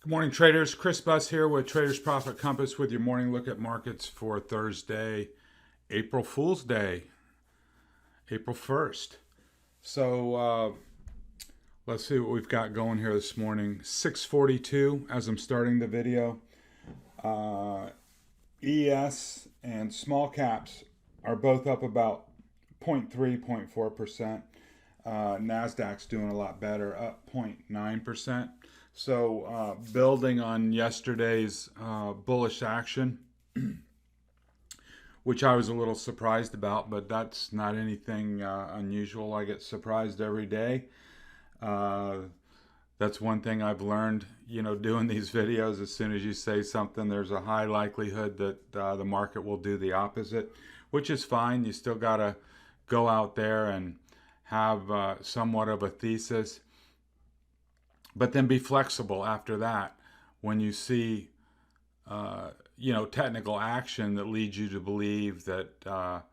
Good morning, traders. Chris Buss here with Traders Profit Compass with your morning look at markets for Thursday, April Fool's Day, April 1st. So let's see what we've got going here this morning. 6:42 as I'm starting the video. ES and small caps are both up about 0.3, 0.4%. NASDAQ's doing a lot better, up 0.9%. So building on yesterday's bullish action, which I was a little surprised about, but that's not anything unusual. I get surprised every day. That's one thing I've learned, doing these videos. As soon as you say something, there's a high likelihood that the market will do the opposite, which is fine. You still got to go out there and have somewhat of a thesis, but then be flexible after that. When you see, technical action that leads you to believe that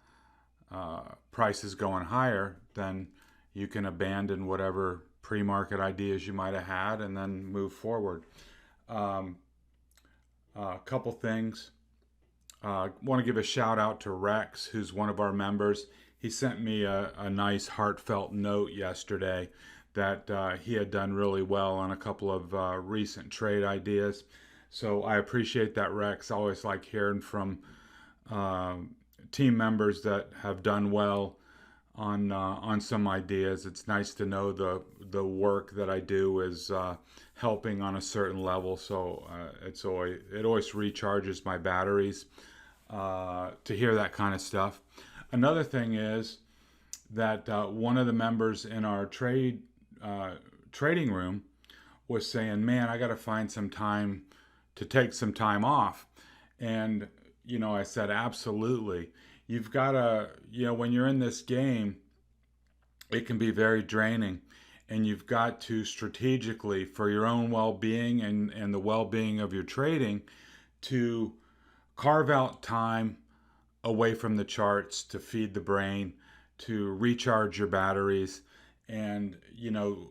price is going higher, then you can abandon whatever pre-market ideas you might have had and then move forward. A couple things. Want to give a shout out to Rex, who's one of our members. He sent me a nice heartfelt note yesterday that he had done really well on a couple of recent trade ideas. So I appreciate that, Rex. I always like hearing from team members that have done well on some ideas. It's nice to know the work that I do is helping on a certain level. So it always recharges my batteries to hear that kind of stuff. Another thing is that one of the members in our trading room was saying, "Man, I got to find some time to take some time off." And I said, absolutely. You've got to, when you're in this game, it can be very draining, and you've got to strategically, for your own well-being and the well-being of your trading, to carve out time away from the charts to feed the brain, to recharge your batteries. And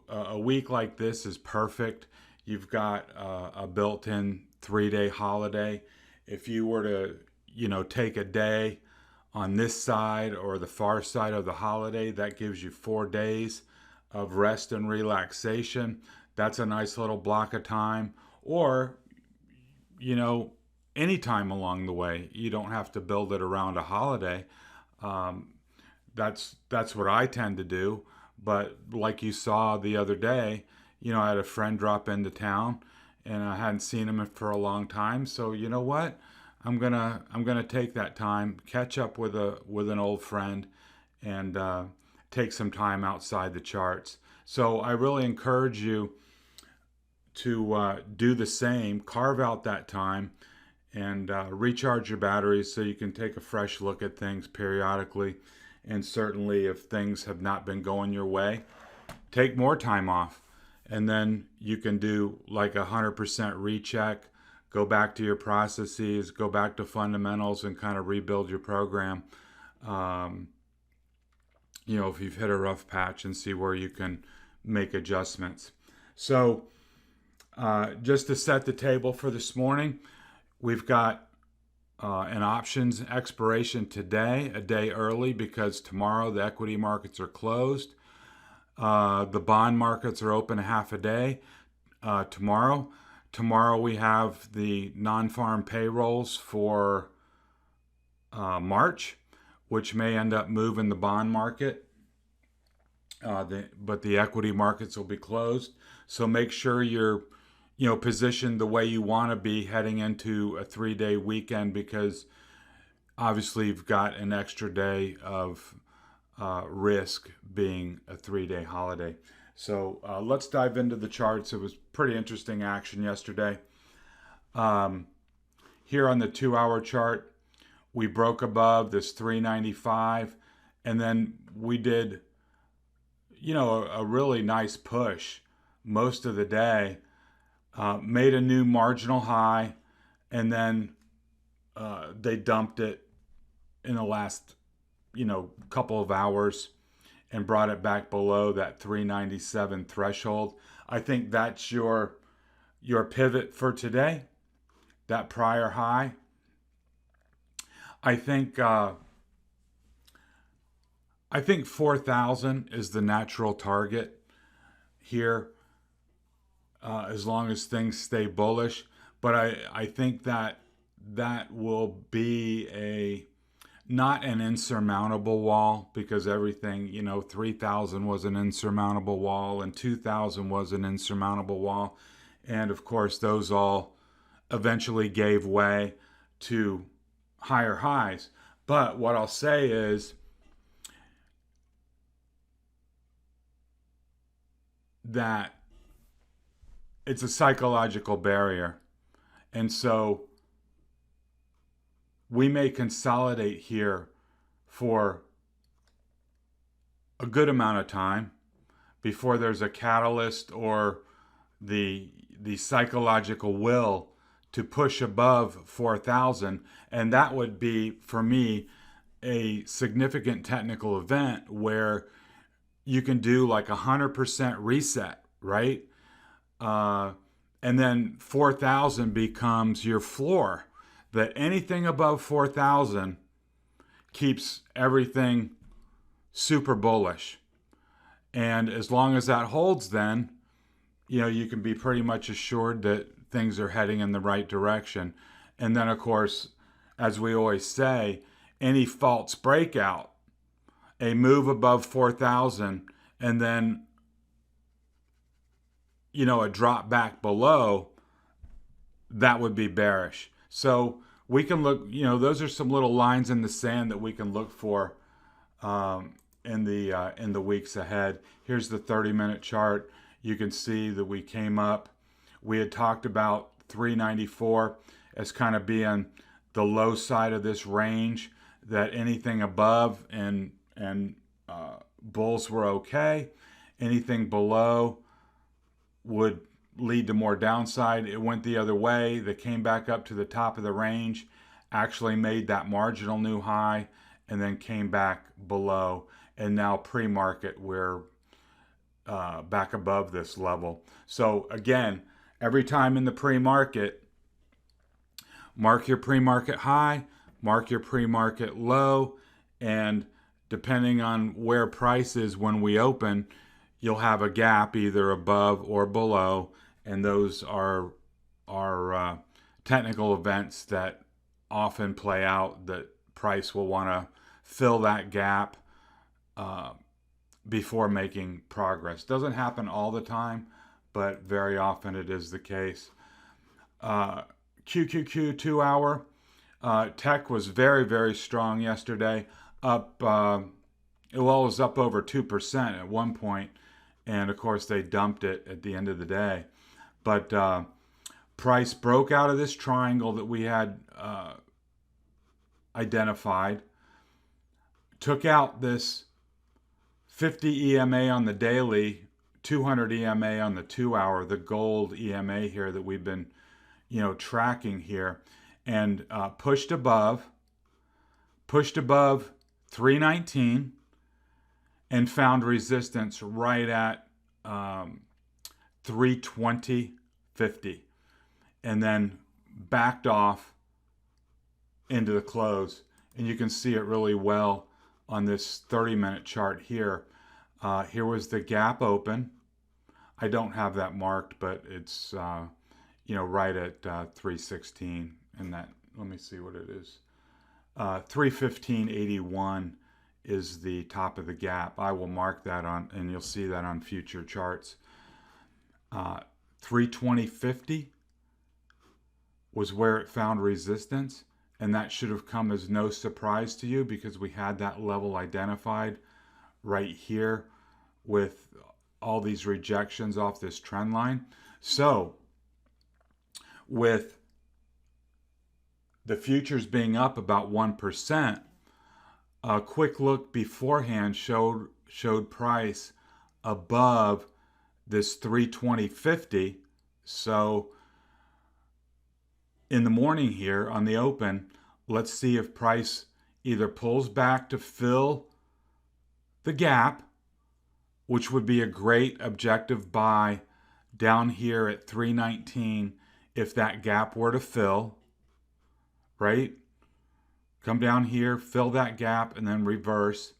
a week like this is perfect. You've got a built-in 3-day holiday. If you were to take a day on this side or the far side of the holiday, that gives you 4 days of rest and relaxation. That's a nice little block of time. Or any time along the way. You don't have to build it around a holiday. That's what I tend to do. But like you saw the other day, I had a friend drop into town, and I hadn't seen him for a long time. So you know what? I'm gonna take that time, catch up with an old friend, and take some time outside the charts. So I really encourage you to do the same. Carve out that time and recharge your batteries so you can take a fresh look at things periodically. And certainly if things have not been going your way, take more time off. And then you can do like 100% recheck, go back to your processes, go back to fundamentals, and kind of rebuild your program. If you've hit a rough patch, and see where you can make adjustments. So just to set the table for this morning, we've got an options expiration today, a day early, because tomorrow the equity markets are closed. The bond markets are open a half a day tomorrow. Tomorrow we have the non-farm payrolls for March, which may end up moving the bond market. But the equity markets will be closed. So make sure you're positioned the way you want to be heading into a 3-day weekend, because obviously you've got an extra day of risk being a 3-day holiday. So let's dive into the charts. It was pretty interesting action yesterday. Here on the 2-hour chart, we broke above this 395, and then we did, a really nice push most of the day. Made a new marginal high, and then they dumped it in the last couple of hours and brought it back below that 397 threshold. I think that's your your pivot for today, that prior high. I think 4,000 is the natural target here, as long as things stay bullish. But I think that will be not an insurmountable wall, because everything, 3,000 was an insurmountable wall and 2,000 was an insurmountable wall. And of course, those all eventually gave way to higher highs. But what I'll say is that it's a psychological barrier. And so we may consolidate here for a good amount of time before there's a catalyst or the psychological will to push above 4,000. And that would be, for me, a significant technical event where you can do like 100% reset, right? And then 4,000 becomes your floor. That anything above 4,000 keeps everything super bullish. And as long as that holds, then, you can be pretty much assured that things are heading in the right direction. And then, of course, as we always say, any false breakout, a move above 4,000, and then, a drop back below, that would be bearish. So we can look, those are some little lines in the sand that we can look for in the weeks ahead. Here's the 30-minute chart. You can see that we came up. We had talked about 394 as kind of being the low side of this range, that anything above and bulls were okay. Anything below would lead to more downside. It went the other way. They came back up to the top of the range, actually made that marginal new high, and then came back below. And now pre-market, we're back above this level. So again, every time in the pre-market, mark your pre-market high, mark your pre-market low, and depending on where price is when we open, you'll have a gap either above or below. And those are technical events that often play out, that price will want to fill that gap before making progress. Doesn't happen all the time, but very often it is the case. QQQ 2 hour. Tech was very, very strong yesterday. Up, it was up over 2% at one point. And of course, they dumped it at the end of the day. But price broke out of this triangle that we had identified, took out this 50 EMA on the daily, 200 EMA on the 2 hour, the gold EMA here that we've been, tracking here, and pushed above 319 and found resistance right at 320.50, and then backed off into the close. And you can see it really well on this 30-minute chart here. Here was the gap open. I don't have that marked, but it's right at 316. And that, let me see what it is. 315.81 is the top of the gap. I will mark that on, and you'll see that on future charts. 320.50 was where it found resistance, and that should have come as no surprise to you, because we had that level identified right here with all these rejections off this trend line. So with the futures being up about 1%, a quick look beforehand showed price above this 320.50. So in the morning here on the open, let's see if price either pulls back to fill the gap, which would be a great objective buy down here at 319 if that gap were to fill, right? Come down here, fill that gap, and then reverse.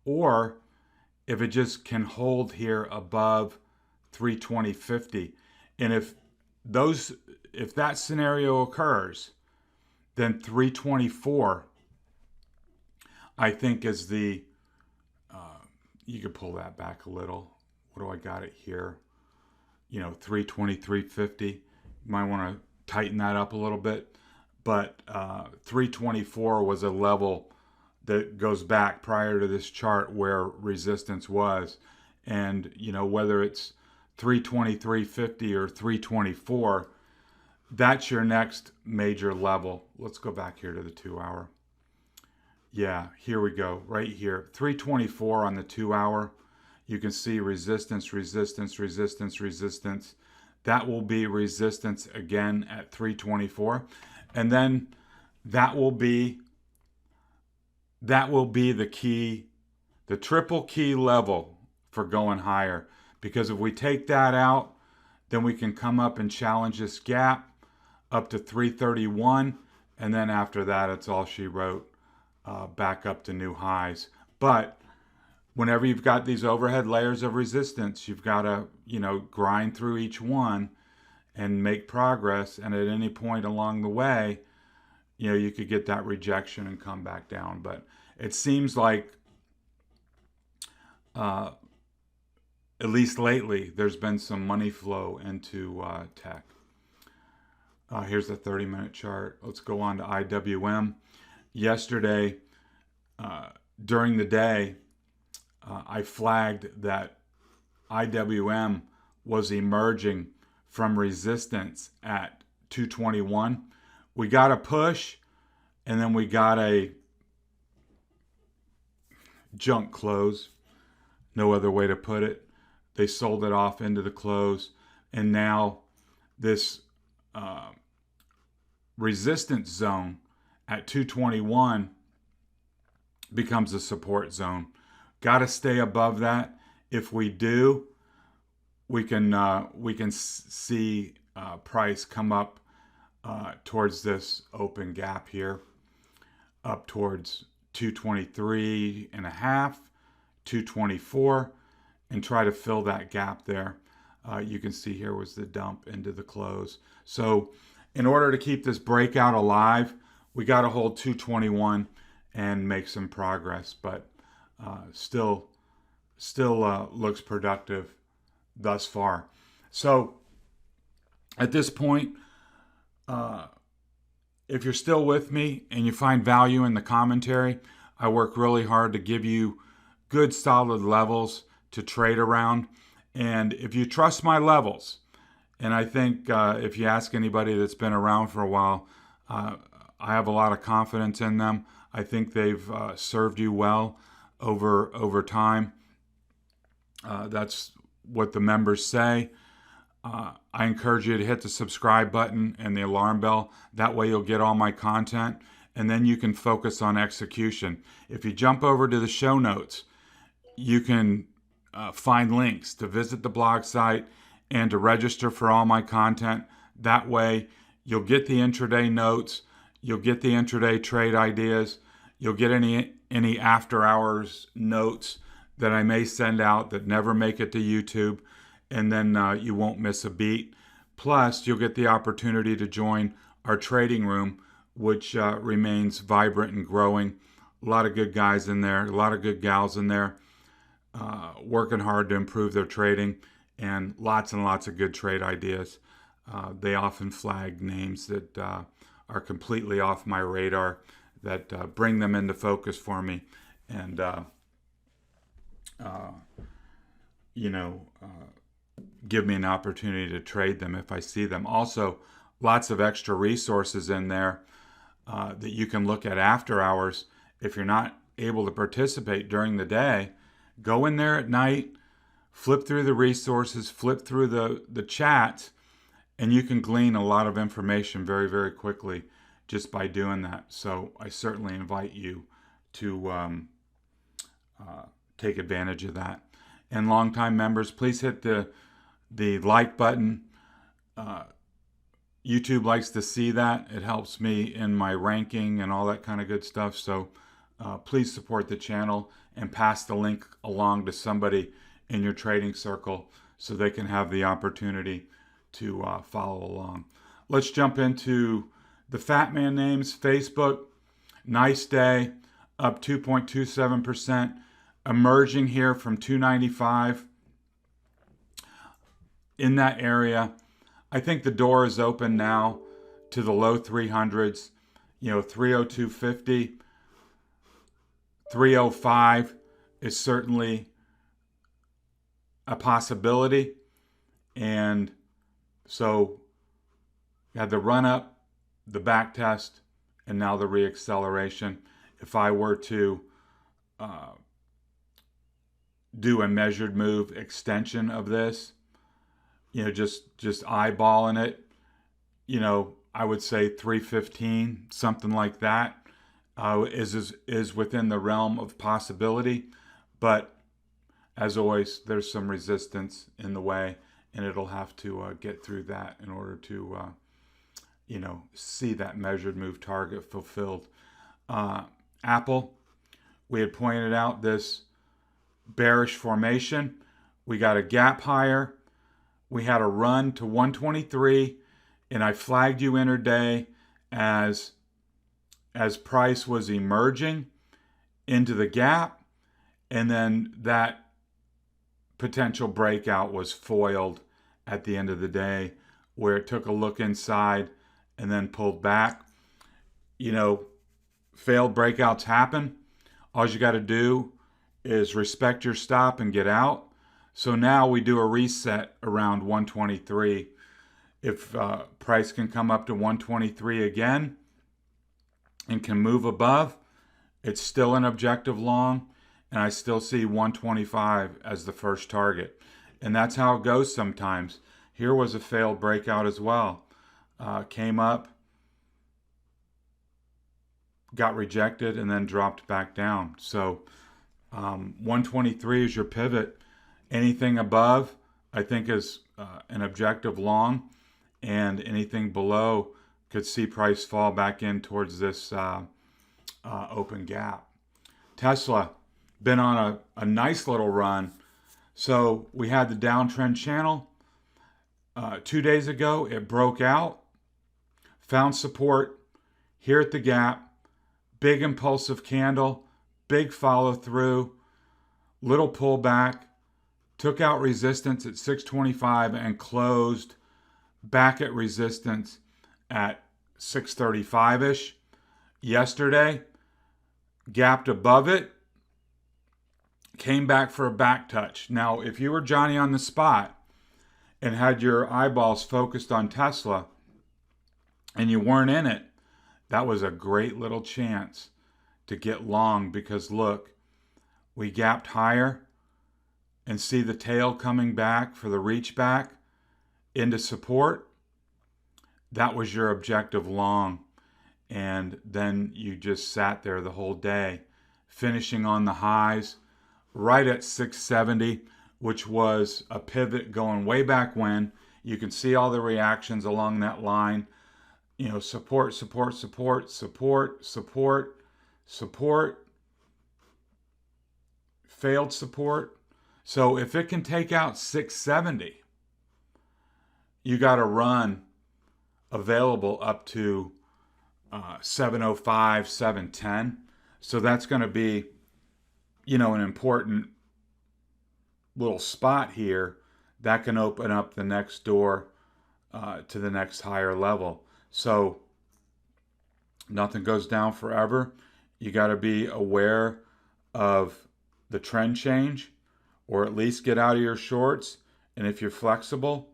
Or if it just can hold here above 320.50. And if that scenario occurs, then 324, I think, is the, you could pull that back a little. What do I got it here? 323.50. You might want to tighten that up a little bit. But 324 was a level that goes back prior to this chart where resistance was. And, whether it's 323.50 or 324, that's your next major level. Let's go back here to the 2 hour. Yeah, here we go, right here. 324 on the 2 hour. You can see resistance, resistance, resistance, resistance. That will be resistance again at 324. And then that will be the key, the triple key level for going higher. Because if we take that out, then we can come up and challenge this gap up to 331. And then after that, it's all she wrote, back up to new highs. But whenever you've got these overhead layers of resistance, you've got to, grind through each one and make progress. And at any point along the way, you could get that rejection and come back down. But it seems like, at least lately, there's been some money flow into tech. Here's the 30-minute chart. Let's go on to IWM. Yesterday, during the day, I flagged that IWM was emerging from resistance at 221. We got a push, and then we got a junk close. No other way to put it. They sold it off into the close, and now this resistance zone at 221 becomes a support zone. Got to stay above that. If we do, we can see price come up towards this open gap here, up towards 223 and a half, 224, and try to fill that gap there. You can see here was the dump into the close. So in order to keep this breakout alive, we got to hold 221 and make some progress, but still looks productive thus far. So at this point, if you're still with me and you find value in the commentary, I work really hard to give you good solid levels to trade around. And if you trust my levels, and I think if you ask anybody that's been around for a while, I have a lot of confidence in them. I think they've served you well over time. That's what the members say. I encourage you to hit the subscribe button and the alarm bell. That way you'll get all my content, and then you can focus on execution. If you jump over to the show notes, you can find links to visit the blog site and to register for all my content. That way you'll get the intraday notes, you'll get the intraday trade ideas, you'll get any after hours notes that I may send out that never make it to YouTube, and then you won't miss a beat. Plus, you'll get the opportunity to join our trading room, which remains vibrant and growing. A lot of good guys in there, a lot of good gals in there, working hard to improve their trading, and lots of good trade ideas. They often flag names that are completely off my radar, that bring them into focus for me, and give me an opportunity to trade them if I see them. Also, lots of extra resources in there that you can look at after hours. If you're not able to participate during the day, go in there at night, flip through the resources, flip through the chats, and you can glean a lot of information very, very quickly just by doing that. So I certainly invite you to take advantage of that. And longtime members, please hit the the like button. YouTube likes to see that. It helps me in my ranking and all that kind of good stuff. So please support the channel and pass the link along to somebody in your trading circle so they can have the opportunity to follow along. Let's jump into the FATMAAN names. Facebook, nice day, up 2.27%, emerging here from 295 in that area. I think the door is open now to the low 300s, 302.50, 305 is certainly a possibility. And so you had the run up, the back test, and now the reacceleration. If I were to do a measured move extension of this, just eyeballing it, I would say 315, something like that, is within the realm of possibility. But as always, there's some resistance in the way, and it'll have to get through that in order to, see that measured move target fulfilled. Apple, we had pointed out this bearish formation. We got a gap higher. We had a run to 123, and I flagged you intraday as price was emerging into the gap, and then that potential breakout was foiled at the end of the day, where it took a look inside and then pulled back. Failed breakouts happen. All you got to do is respect your stop and get out. So now we do a reset around 123. If price can come up to 123 again and can move above, it's still an objective long, and I still see 125 as the first target. And that's how it goes sometimes. Here was a failed breakout as well. Came up, got rejected, and then dropped back down. So 123 is your pivot. Anything above, I think, is an objective long, and anything below could see price fall back in towards this open gap. Tesla, been on a nice little run. So we had the downtrend channel. 2 days ago, it broke out, found support here at the gap, big impulsive candle, big follow through, little pullback, took out resistance at 625 and closed back at resistance at 635-ish. Yesterday, gapped above it, came back for a back touch. Now, if you were Johnny on the spot and had your eyeballs focused on Tesla and you weren't in it, that was a great little chance to get long, because look, we gapped higher and see the tail coming back for the reach back into support. That was your objective long. And then you just sat there the whole day, finishing on the highs right at 670, which was a pivot going way back when. You can see all the reactions along that line. Support, support, support, support, support, support, failed support. So if it can take out 670, you got a run available up to 705, 710. So that's going to be, an important little spot here that can open up the next door to the next higher level. So nothing goes down forever. You got to be aware of the trend change, or at least get out of your shorts. And if you're flexible,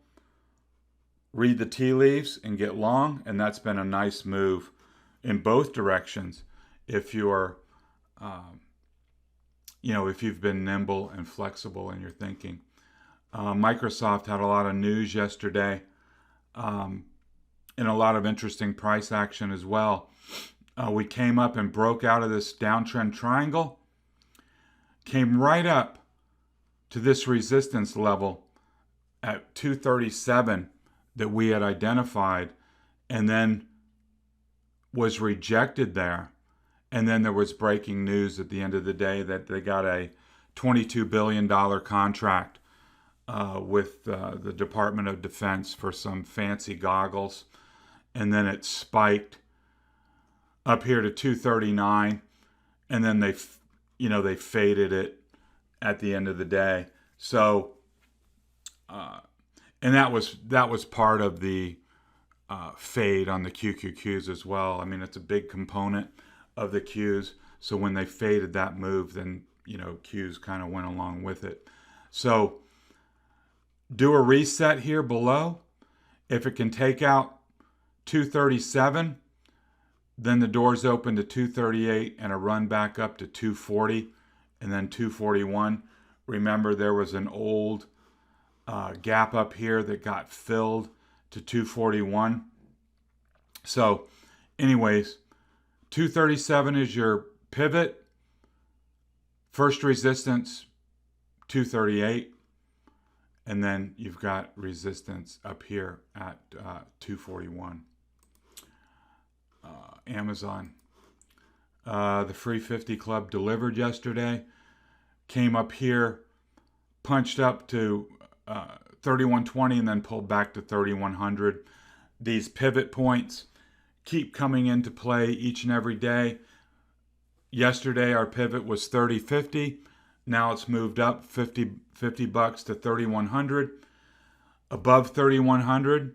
read the tea leaves and get long. And that's been a nice move in both directions if you're, if you've been nimble and flexible in your thinking. Microsoft had a lot of news yesterday, and a lot of interesting price action as well. We came up and broke out of this downtrend triangle, came right up to this resistance level at 237 that we had identified, and then was rejected there. And then there was breaking news at the end of the day that they got a $22 billion contract with the Department of Defense for some fancy goggles. And then it spiked up here to 239, and then they faded it at the end of the day. So, and that was part of the fade on the QQQs as well. I mean, it's a big component of the Qs. So when they faded that move, then Qs kind of went along with it. So do a reset here below. If it can take out 237, then the doors open to 238 and a run back up to 240 and then 241. Remember, there was an old gap up here that got filled to 241. So anyways, 237 is your pivot. First resistance, 238. And then you've got resistance up here at 241. Amazon. The Free 50 Club delivered yesterday. Came up here, punched up to 3120 and then pulled back to 3100. These pivot points keep coming into play each and every day. Yesterday our pivot was 3050. Now it's moved up 50 bucks to 3100. Above 3100,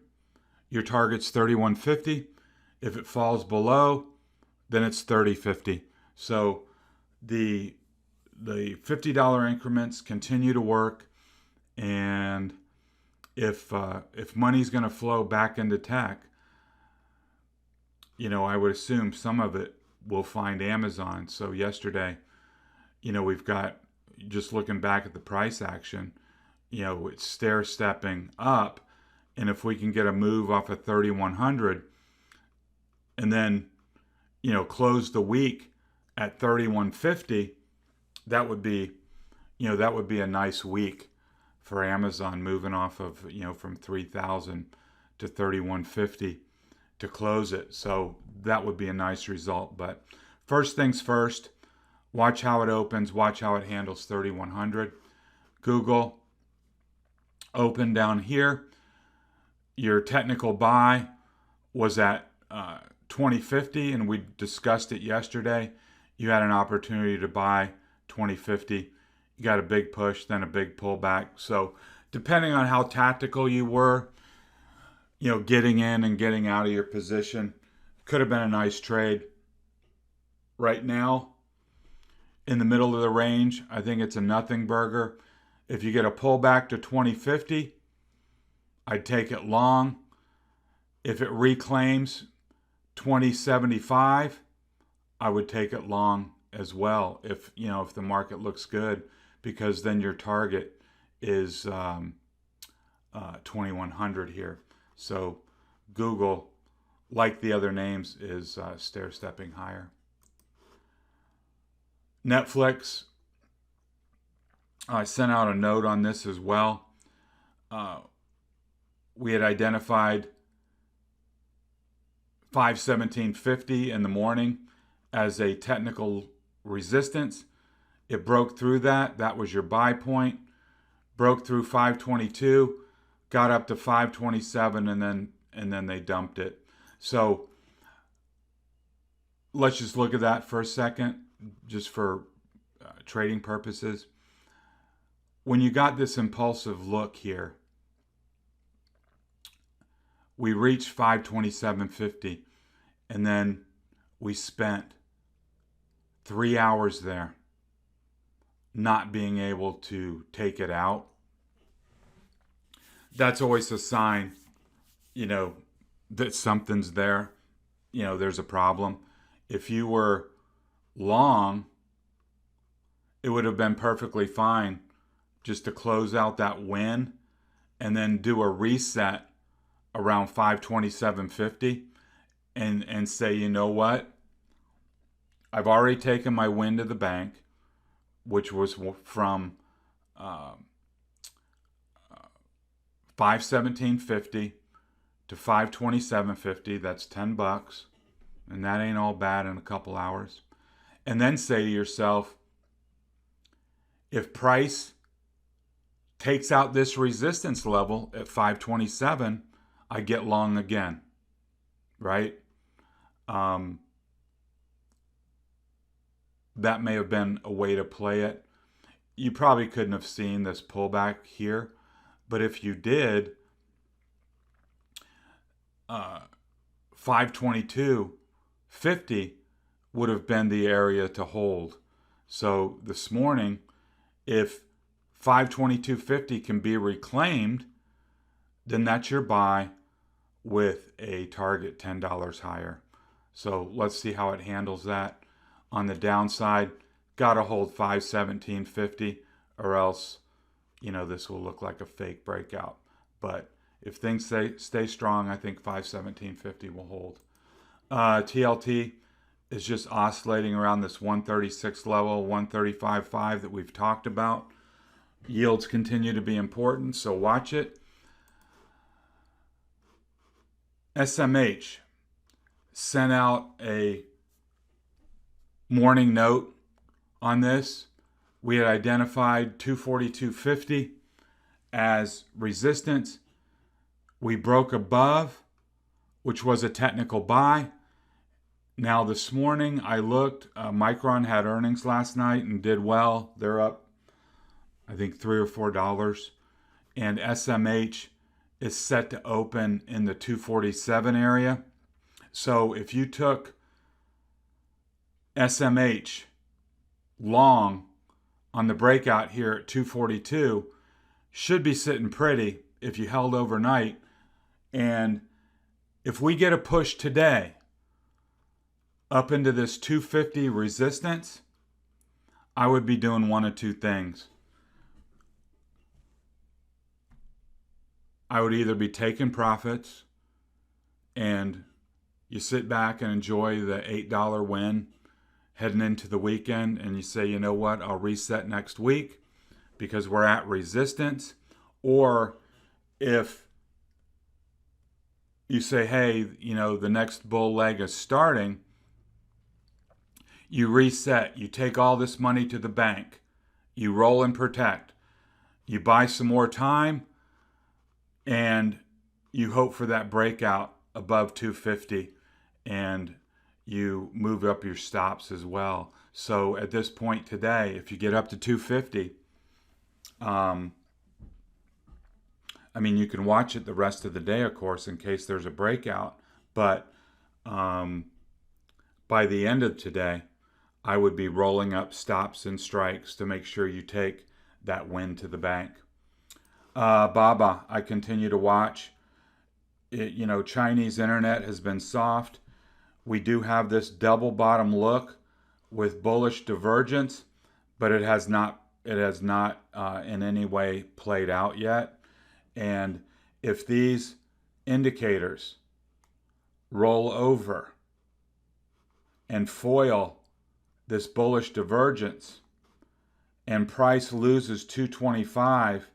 your target's 3150. If it falls below, then it's 3050. So the $50 increments continue to work, and if money's going to flow back into tech, I would assume some of it will find Amazon. So yesterday, we've got, just looking back at the price action, it's stair-stepping up, and if we can get a move off of 3100 and then close the week at 3150, that would be a nice week for Amazon, moving off of from 3,000 to 3150 to close it. So that would be a nice result. But first things first, watch how it opens, watch how it handles 3100. Google open down here. Your technical buy was at 2050, and we discussed it yesterday. You had an opportunity to buy 2050. You got a big push, then a big pullback. So depending on how tactical you were, getting in and getting out of your position, could have been a nice trade. Right now, in the middle of the range, I think it's a nothing burger. If you get a pullback to 2050, I'd take it long. If it reclaims 2075, I would take it long as well if the market looks good, because then your target is 2100 here. So Google, like the other names, is stair-stepping higher. Netflix, I sent out a note on this as well. We had identified 517.50 in the morning as a technical resistance. It broke through that. That was your buy point. Broke through 522, got up to 527, and then they dumped it. So let's just look at that for a second, just for trading purposes. When you got this impulsive look here, we reached 527.50, and then we spent 3 hours there not being able to take it out. That's always a sign, that something's there. There's a problem. If you were long, it would have been perfectly fine just to close out that win and then do a reset around 527.50 and say, you know what? I've already taken my win to the bank, which was from 517.50 to 527.50. That's $10, and that ain't all bad in a couple hours. And then say to yourself, if price takes out this resistance level at 527, I get long again, right? That may have been a way to play it. You probably couldn't have seen this pullback here, but if you did, 522.50 would have been the area to hold. So this morning, if 522.50 can be reclaimed, then that's your buy with a target $10 higher. So let's see how it handles that. On the downside, got to hold 517.50 or else, this will look like a fake breakout. But if things stay strong, I think 517.50 will hold. TLT is just oscillating around this 136 level, 135.5 that we've talked about. Yields continue to be important, so watch it. SMH sent out a morning note on this. We had identified 242.50 as resistance. We broke above, which was a technical buy. Now this morning I looked, Micron had earnings last night and did well. They're up, I think, $3 or $4. And SMH is set to open in the 247 area. So if you took SMH long on the breakout here at 242, should be sitting pretty if you held overnight. And if we get a push today up into this 250 resistance, I would be doing one of two things. I would either be taking profits and you sit back and enjoy the $8 win heading into the weekend, and you say, you know what, I'll reset next week because we're at resistance. Or if you say, hey, the next bull leg is starting, you reset, you take all this money to the bank, you roll and protect, you buy some more time, and you hope for that breakout above 250, and you move up your stops as well. So at this point today, if you get up to 250, you can watch it the rest of the day, of course, in case there's a breakout. But by the end of today, I would be rolling up stops and strikes to make sure you take that win to the bank. Baba, I continue to watch. Chinese internet has been soft. We do have this double bottom look with bullish divergence, but it has not in any way played out yet. And if these indicators roll over and foil this bullish divergence and price loses 225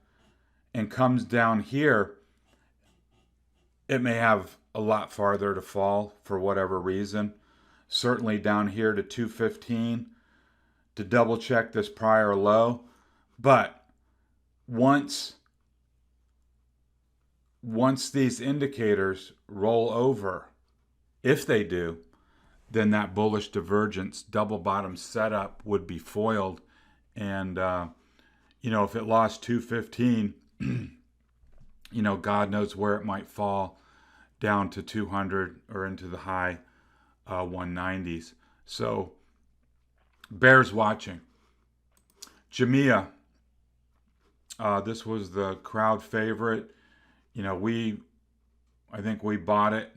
and comes down here, it may have a lot farther to fall for whatever reason. Certainly down here to 215 to double check this prior low. But once these indicators roll over, if they do, then that bullish divergence double bottom setup would be foiled. And, if it lost 215, God knows where it might fall down to 200 or into the high 190s. So bears watching. JMIA, this was the crowd favorite. I think we bought it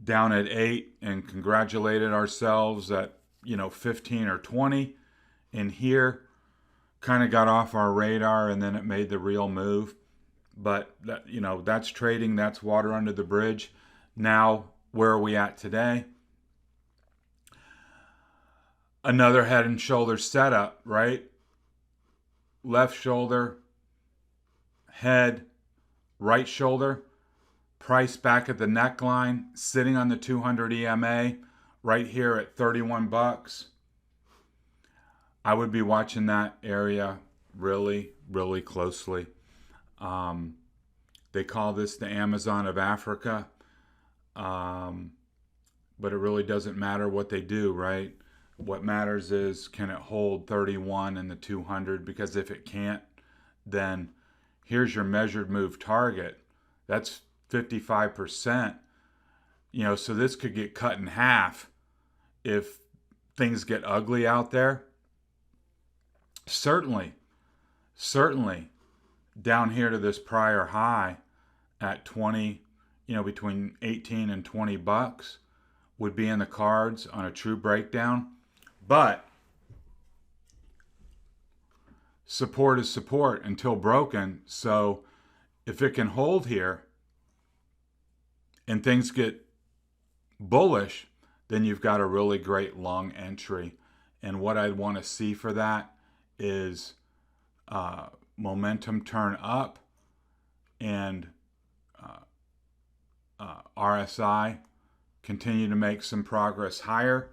down at 8 and congratulated ourselves at 15 or 20 in here. Kind of got off our radar, and then it made the real move. But that's trading, that's water under the bridge. Now, where are we at today? Another head and shoulders setup, right? Left shoulder, head, right shoulder, price back at the neckline, sitting on the 200 EMA right here at 31 bucks. I would be watching that area really, really closely. They call this the Amazon of Africa, but it really doesn't matter what they do, right? What matters is, can it hold 31 in the 200? Because if it can't, then here's your measured move target. That's 55%. So this could get cut in half if things get ugly out there. Certainly down here to this prior high at 20, between 18 and 20 bucks would be in the cards on a true breakdown. But support is support until broken. So if it can hold here and things get bullish, then you've got a really great long entry. And what I'd want to see for that is momentum turn up and RSI continue to make some progress higher.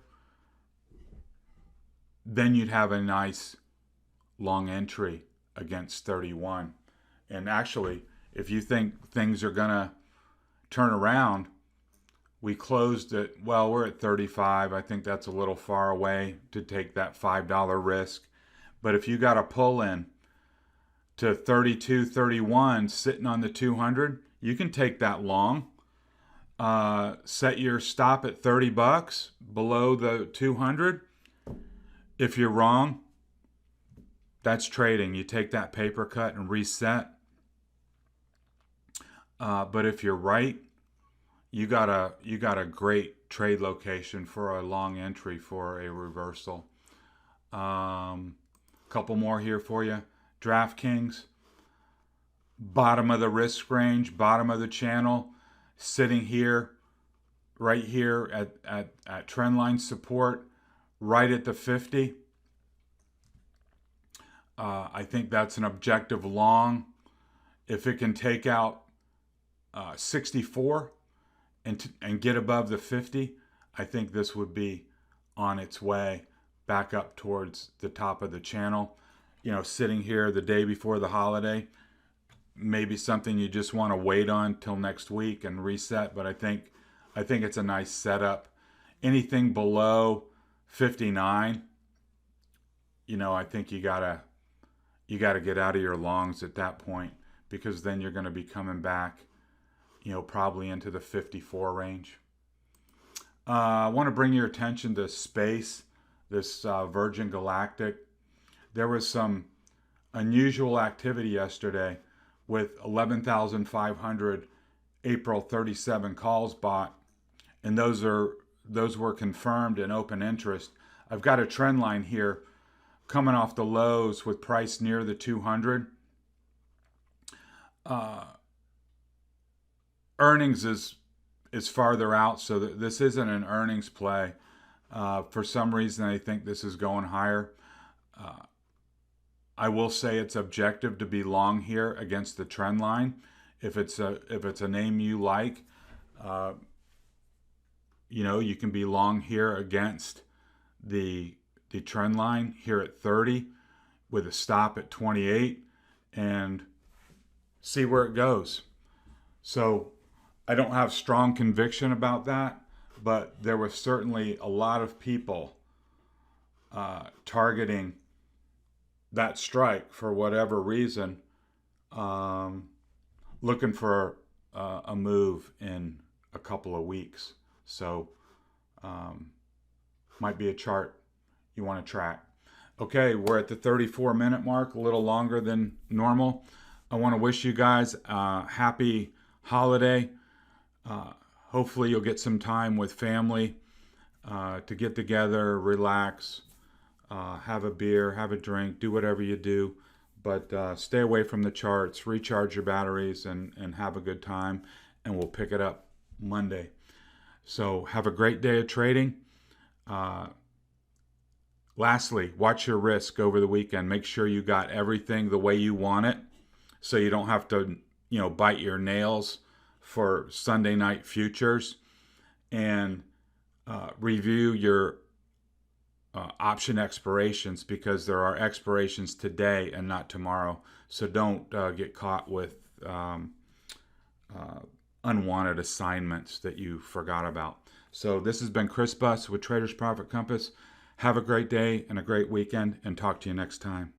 Then you'd have a nice long entry against 31. And actually, if you think things are going to turn around, we closed at, we're at 35. I think that's a little far away to take that $5 risk. But if you got a pull in to 32, 31 sitting on the 200, you can take that long. Set your stop at 30 bucks below the 200. If you're wrong, that's trading. You take that paper cut and reset. But if you're right, you got a great trade location for a long entry for a reversal. Couple more here for you. DraftKings, bottom of the risk range, bottom of the channel, sitting here, right here at trendline support, right at the 50. I think that's an objective long. If it can take out 64 and get above the 50, I think this would be on its way back up towards the top of the channel. Sitting here the day before the holiday, maybe something you just want to wait on till next week and reset. But I think it's a nice setup. Anything below 59, I think you gotta get out of your longs at that point, because then you're going to be coming back, probably into the 54 range. I want to bring your attention to space, this Virgin Galactic. There was some unusual activity yesterday with 11,500 April 37 calls bought, and those were confirmed in open interest. I've got a trend line here coming off the lows with price near the 200. Earnings is farther out, so this isn't an earnings play. For some reason, I think this is going higher. I will say it's objective to be long here against the trend line. If it's a name you like, you can be long here against the trend line here at 30 with a stop at 28 and see where it goes. So I don't have strong conviction about that, but there was certainly a lot of people targeting that strike for whatever reason, looking for a move in a couple of weeks. So might be a chart you want to track. Okay, we're at the 34-minute mark, a little longer than normal. I want to wish you guys a happy holiday. Hopefully you'll get some time with family to get together, relax, have a beer, have a drink, do whatever you do. But stay away from the charts, recharge your batteries, and have a good time. And we'll pick it up Monday. So have a great day of trading. Lastly, watch your risk over the weekend. Make sure you got everything the way you want it, so you don't have to bite your nails for Sunday night futures, and review your option expirations, because there are expirations today and not tomorrow. So don't get caught with unwanted assignments that you forgot about. So this has been Chris Buss with Traders Profit Compass. Have a great day and a great weekend, and talk to you next time.